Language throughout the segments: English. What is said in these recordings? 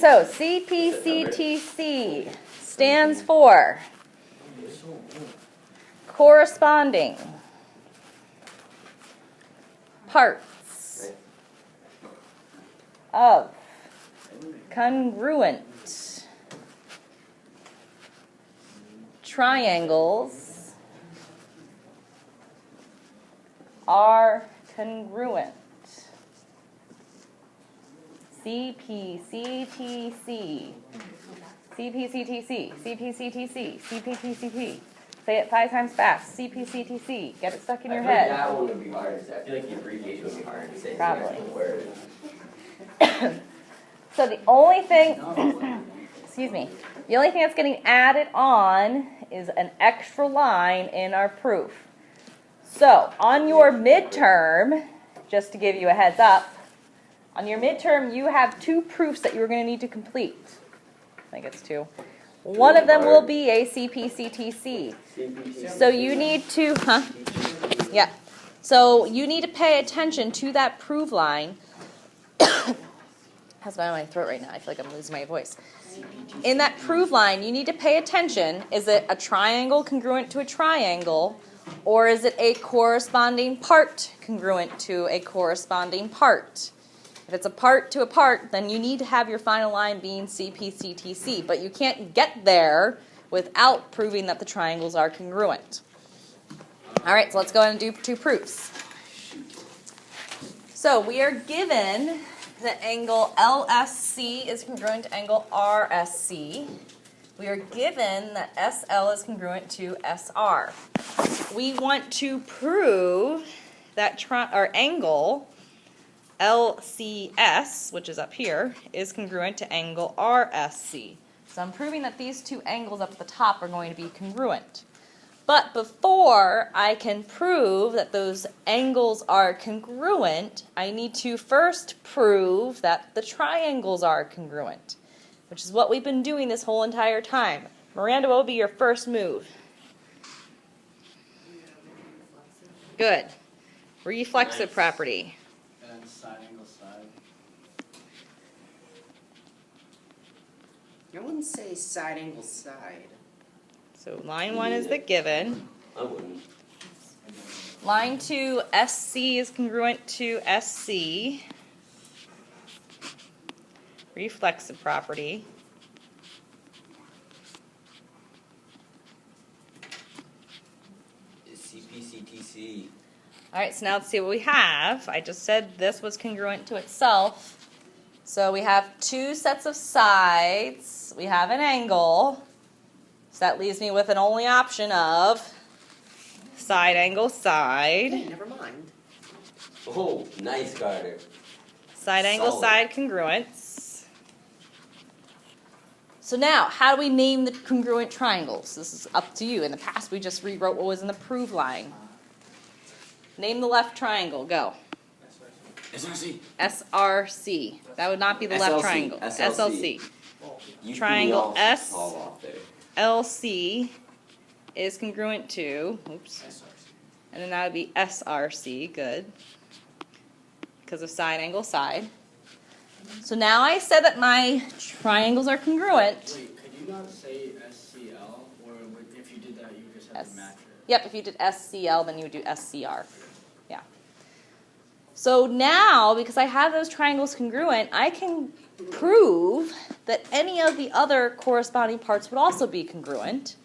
so CPCTC stands for corresponding parts of congruent triangles are congruent. CPCTC, CPCTC, CPCTC, CPCTC. Say it 5 times fast. CPCTC. Get it stuck in your head. That one would be hard. I feel like the abbreviation would be hard to say. Probably. Word. So the only thing, excuse me, the only thing that's getting added on is an extra line in our proof. So on your midterm, just to give you a heads up, on your midterm you have 2 proofs that you're going to need to complete. I think it's 2. One of them will be a CPCTC. So you need to, yeah. So you need to pay attention to that proof line. Has been in my throat right now. I feel like I'm losing my voice. In that proof line, you need to pay attention. Is it a triangle congruent to a triangle, or is it a corresponding part congruent to a corresponding part? If it's a part to a part, then you need to have your final line being CPCTC, but you can't get there without proving that the triangles are congruent. All right, so let's go ahead and do 2 proofs. So we are given that angle LSC is congruent to angle RSC. We are given that SL is congruent to SR. We want to prove that our angle LCS, which is up here, is congruent to angle RSC. So I'm proving that these 2 angles up at the top are going to be congruent. But before I can prove that those angles are congruent, I need to first prove that the triangles are congruent, which is what we've been doing this whole entire time. Miranda, what will be your first move? Good. Reflexive property. And side angle side. I wouldn't say side angle side. So line 1 is the given. I wouldn't. Line 2, SC is congruent to SC. Reflexive property. CPCTC. All right, so now let's see what we have. I just said this was congruent to itself. So we have 2 sets of sides. We have an angle. So that leaves me with an only option of side angle side. Hey, never mind. Oh, nice, Carter. Side angle Solid. side congruence. So now, how do we name the congruent triangles? This is up to you. In the past, we just rewrote what was in the proof line. Name the left triangle. Go. SRC. SRC. That would not be the left SLC. triangle. SLC. SLC. Triangle S. Fall off there. LC is congruent to, oops, and then that would be SRC, good, because of side angle side. So now I said that my triangles are congruent. Wait, could you not say SCL? Or if you did that, you would just have to match it? Yep, if you did SCL, then you would do SCR. Yeah. So now, because I have those triangles congruent, I can prove that any of the other corresponding parts would also be congruent,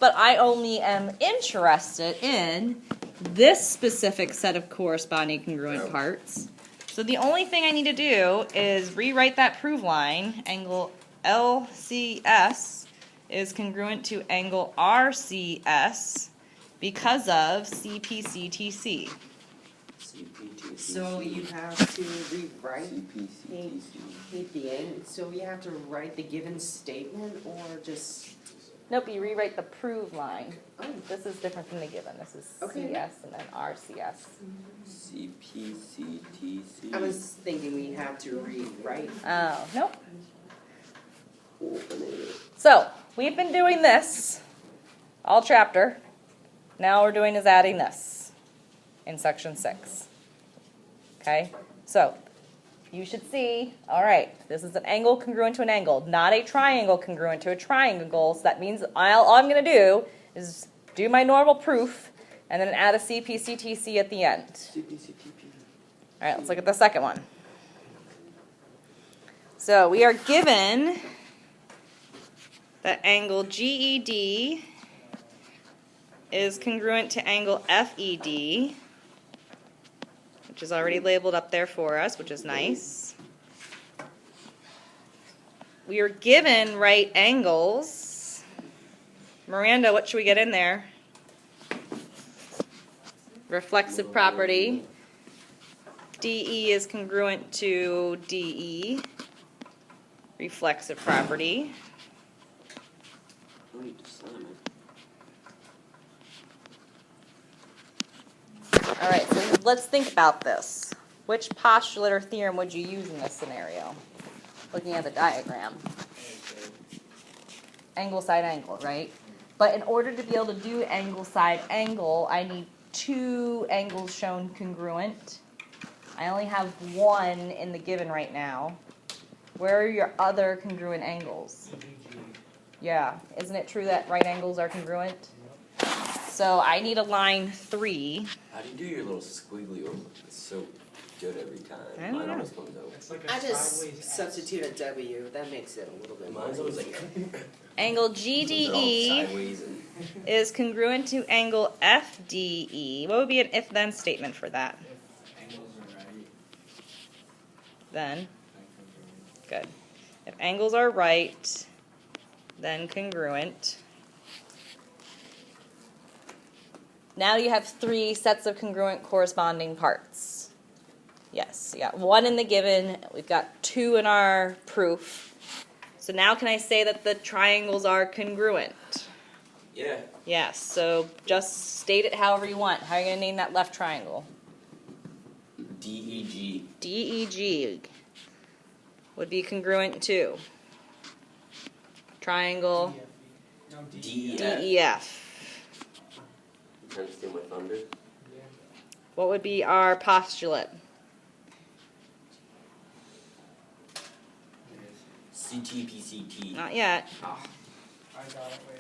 but I only am interested in this specific set of corresponding congruent parts. So the only thing I need to do is rewrite that proof line. Angle LCS is congruent to angle RCS because of CPCTC. So you have to rewrite the angle. So you have to write the given statement, or just. Nope, you rewrite the proof line. Oh. This is different than the given. This is Okay. CS and then RCS. CPCTC. I was thinking we have to rewrite. Oh, nope. So, we've been doing this all chapter. Now we're doing is adding this in section 6. Okay? So, you should see, all right, this is an angle congruent to an angle, not a triangle congruent to a triangle. So that means all I'm going to do is do my normal proof and then add a CPCTC at the end. All right, let's look at the second one. So we are given that angle GED is congruent to angle FED, which is already labeled up there for us, which is nice. We are given right angles. Miranda, what should we get in there? Reflexive property. DE is congruent to DE. Reflexive property. No need to slam it. All right, so let's think about this. Which postulate or theorem would you use in this scenario? Looking at the diagram. Angle, side, angle, right? But in order to be able to do angle, side, angle, I need two angles shown congruent. I only have one in the given right now. Where are your other congruent angles? Yeah, isn't it true that right angles are congruent? So I need a line 3. How do you do your little squiggly over? It's so good every time. I don't Mine know. always comes out. It's like a I just sideways substitute a W. That makes it a little bit more Mine's always easier. like Angle those are all GDE sideways and is congruent to angle FDE. What would be an if-then statement for that? if angles are right, Then, then congruent. good. If angles are right, then congruent. Now you have 3 sets of congruent corresponding parts. Yes, you got 1 in the given, we've got 2 in our proof. So now can I say that the triangles are congruent? yeah. Yes, so just state it however you want. How are you going to name that left triangle? DEG. DEG would be congruent to triangle No, DEF. DEF. You trying to steal my thunder? What would be our postulate? CTPCT. Not yet. I got it, wait.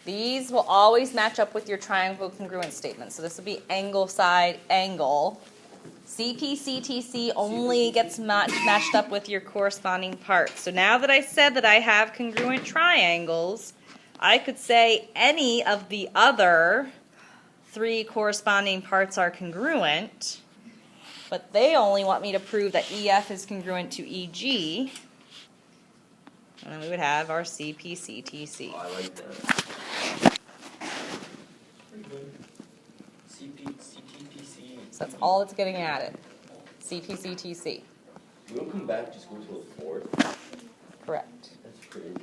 These will always match up with your triangle congruent statement. So this would be angle, side, angle. CPCTC only gets matched up with your corresponding parts. So now that I said that I have congruent triangles, I could say any of the other 3 corresponding parts are congruent, but they only want me to prove that EF is congruent to EG. And then we would have our CPCTC. Oh, I like that. Pretty good. CTPC. So that's all that's getting added. CPCTC. We don't come back, just go to a 4th. Correct. That's crazy.